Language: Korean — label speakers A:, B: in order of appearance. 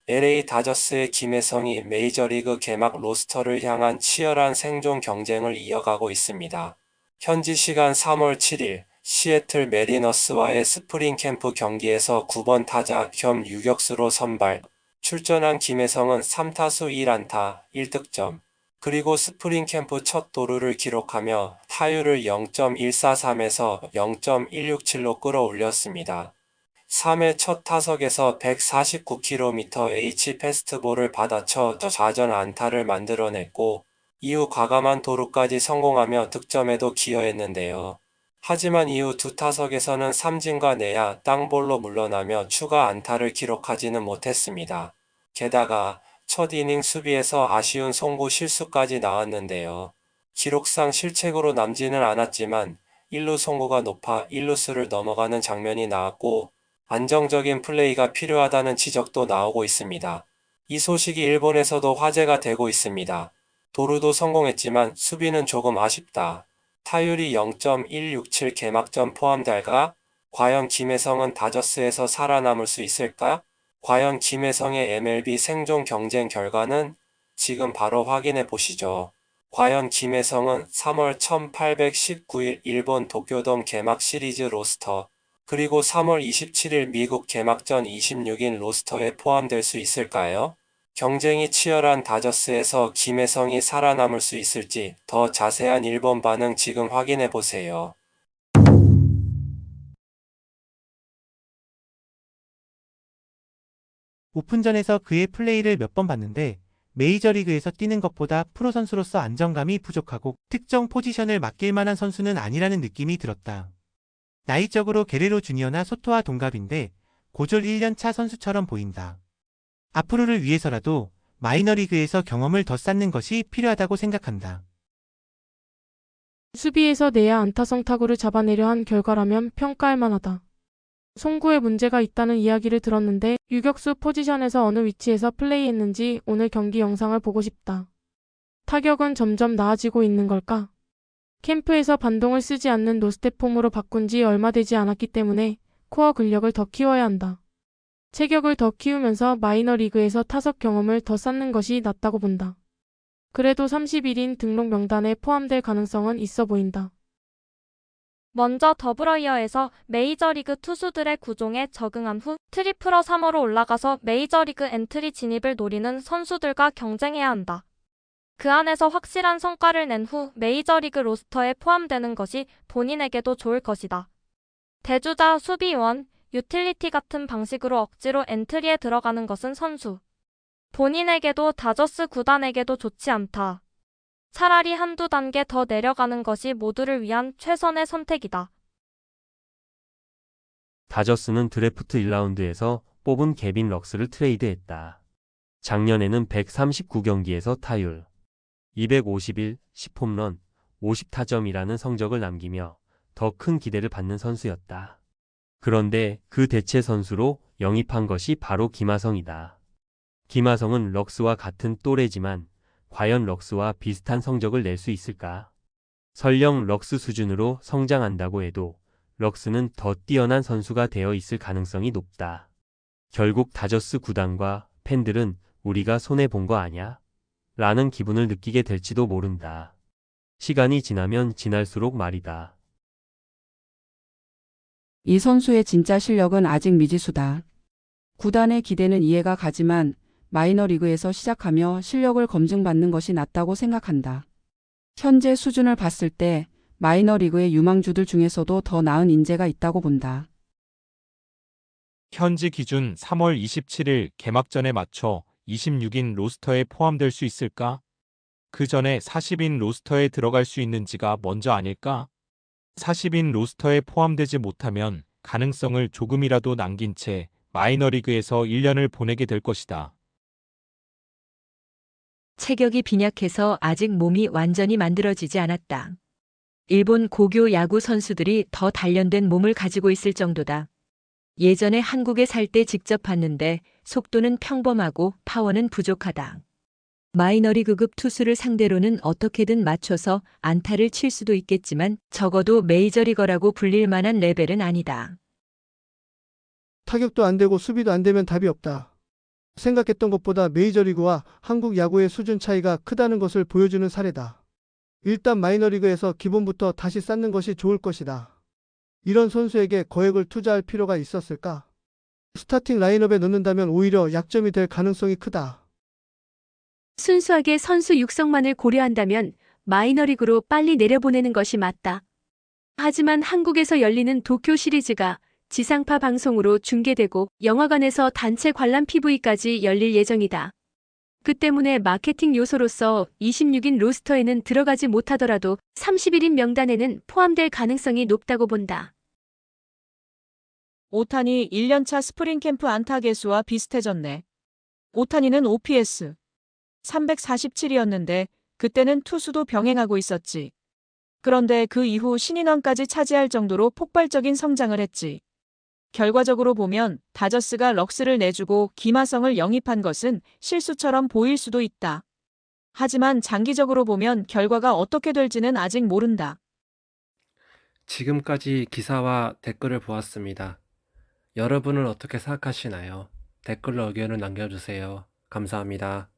A: LA 다저스의 김혜성이 메이저리그 개막 로스터를 향한 치열한 생존 경쟁을 이어가고 있습니다. 현지 시간 3월 7일 시애틀 메리너스와의 스프링 캠프 경기에서 9번 타자 겸 유격수로 선발, 출전한 김혜성은 3타수 1안타 1득점, 그리고 스프링 캠프 첫 도루를 기록하며 타율을 0.143에서 0.167로 끌어올렸습니다. 3회 첫 타석에서 149km H 패스트볼을 받아쳐 좌전 안타를 만들어냈고 이후 과감한 도루까지 성공하며 득점에도 기여했는데요. 하지만 이후 두 타석에서는 삼진과 내야 땅볼로 물러나며 추가 안타를 기록하지는 못했습니다. 게다가 첫 이닝 수비에서 아쉬운 송구 실수까지 나왔는데요. 기록상 실책으로 남지는 않았지만 1루 송구가 높아 1루수를 넘어가는 장면이 나왔고 안정적인 플레이가 필요하다는 지적도 나오고 있습니다. 이 소식이 일본에서도 화제가 되고 있습니다. 도루도 성공했지만 수비는 조금 아쉽다. 타율이 0.167 개막전 포함될까? 과연 김혜성은 다저스에서 살아남을 수 있을까? 과연 김혜성의 MLB 생존 경쟁 결과는? 지금 바로 확인해 보시죠. 과연 김혜성은 3월 1819일 일본 도쿄돔 개막 시리즈 로스터, 그리고 3월 27일 미국 개막전 26인 로스터에 포함될 수 있을까요? 경쟁이 치열한 다저스에서 김혜성이 살아남을 수 있을지 더 자세한 일본 반응 지금 확인해 보세요.
B: 오픈전에서 그의 플레이를 몇 번 봤는데 메이저리그에서 뛰는 것보다 프로 선수로서 안정감이 부족하고 특정 포지션을 맡길 만한 선수는 아니라는 느낌이 들었다. 나이적으로 게레로 주니어나 소토와 동갑인데 고졸 1년차 선수처럼 보인다. 앞으로를 위해서라도 마이너리그에서 경험을 더 쌓는 것이 필요하다고 생각한다.
C: 수비에서 내야 안타성 타구를 잡아내려 한 결과라면 평가할 만하다. 송구에 문제가 있다는 이야기를 들었는데 유격수 포지션에서 어느 위치에서 플레이했는지 오늘 경기 영상을 보고 싶다. 타격은 점점 나아지고 있는 걸까? 캠프에서 반동을 쓰지 않는 노스텝 폼으로 바꾼 지 얼마 되지 않았기 때문에 코어 근력을 더 키워야 한다. 체격을 더 키우면서 마이너리그에서 타석 경험을 더 쌓는 것이 낫다고 본다. 그래도 31인 등록 명단에 포함될 가능성은 있어 보인다.
D: 먼저 더블어이어에서 메이저리그 투수들의 구종에 적응한 후 트리플러 3호로 올라가서 메이저리그 엔트리 진입을 노리는 선수들과 경쟁해야 한다. 그 안에서 확실한 성과를 낸 후 메이저리그 로스터에 포함되는 것이 본인에게도 좋을 것이다. 대주자, 수비원, 유틸리티 같은 방식으로 억지로 엔트리에 들어가는 것은 선수 본인에게도 다저스 구단에게도 좋지 않다. 차라리 한두 단계 더 내려가는 것이 모두를 위한 최선의 선택이다.
E: 다저스는 드래프트 1라운드에서 뽑은 개빈 럭스를 트레이드했다. 작년에는 139경기에서 타율 251, 10홈런, 50타점이라는 성적을 남기며 더 큰 기대를 받는 선수였다. 그런데 그 대체 선수로 영입한 것이 바로 김하성이다. 김하성은 럭스와 같은 또래지만 과연 럭스와 비슷한 성적을 낼 수 있을까? 설령 럭스 수준으로 성장한다고 해도 럭스는 더 뛰어난 선수가 되어 있을 가능성이 높다. 결국 다저스 구단과 팬들은 우리가 손해본 거 아냐? 라는 기분을 느끼게 될지도 모른다. 시간이 지나면 지날수록 말이다.
F: 이 선수의 진짜 실력은 아직 미지수다. 구단의 기대는 이해가 가지만 마이너리그에서 시작하며 실력을 검증받는 것이 낫다고 생각한다. 현재 수준을 봤을 때 마이너리그의 유망주들 중에서도 더 나은 인재가 있다고 본다.
G: 현지 기준 3월 27일 개막전에 맞춰 26인 로스터에 포함될 수 있을까? 그 전에 40인 로스터에 들어갈 수 있는지가 먼저 아닐까? 40인 로스터에 포함되지 못하면 가능성을 조금이라도 남긴 채 마이너리그에서 1년을 보내게 될 것이다.
H: 체격이 빈약해서 아직 몸이 완전히 만들어지지 않았다. 일본 고교 야구 선수들이 더 단련된 몸을 가지고 있을 정도다. 예전에 한국에 살 때 직접 봤는데 속도는 평범하고 파워는 부족하다. 마이너리그급 투수를 상대로는 어떻게든 맞춰서 안타를 칠 수도 있겠지만 적어도 메이저리거라고 불릴 만한 레벨은 아니다.
I: 타격도 안 되고 수비도 안 되면 답이 없다. 생각했던 것보다 메이저리그와 한국 야구의 수준 차이가 크다는 것을 보여주는 사례다. 일단 마이너리그에서 기본부터 다시 쌓는 것이 좋을 것이다. 이런 선수에게 거액을 투자할 필요가 있었을까? 스타팅 라인업에 넣는다면 오히려 약점이 될 가능성이 크다.
J: 순수하게 선수 육성만을 고려한다면 마이너리그로 빨리 내려보내는 것이 맞다. 하지만 한국에서 열리는 도쿄 시리즈가 지상파 방송으로 중계되고 영화관에서 단체 관람 PV까지 열릴 예정이다. 그 때문에 마케팅 요소로서 26인 로스터에는 들어가지 못하더라도 31인 명단에는 포함될 가능성이 높다고 본다.
K: 오타니 1년차 스프링 캠프 안타 개수와 비슷해졌네. 오타니는 OPS 347이었는데 그때는 투수도 병행하고 있었지. 그런데 그 이후 신인왕까지 차지할 정도로 폭발적인 성장을 했지. 결과적으로 보면 다저스가 럭스를 내주고 김하성을 영입한 것은 실수처럼 보일 수도 있다. 하지만 장기적으로 보면 결과가 어떻게 될지는 아직 모른다.
A: 지금까지 기사와 댓글을 보았습니다. 여러분은 어떻게 생각하시나요? 댓글로 의견을 남겨주세요. 감사합니다.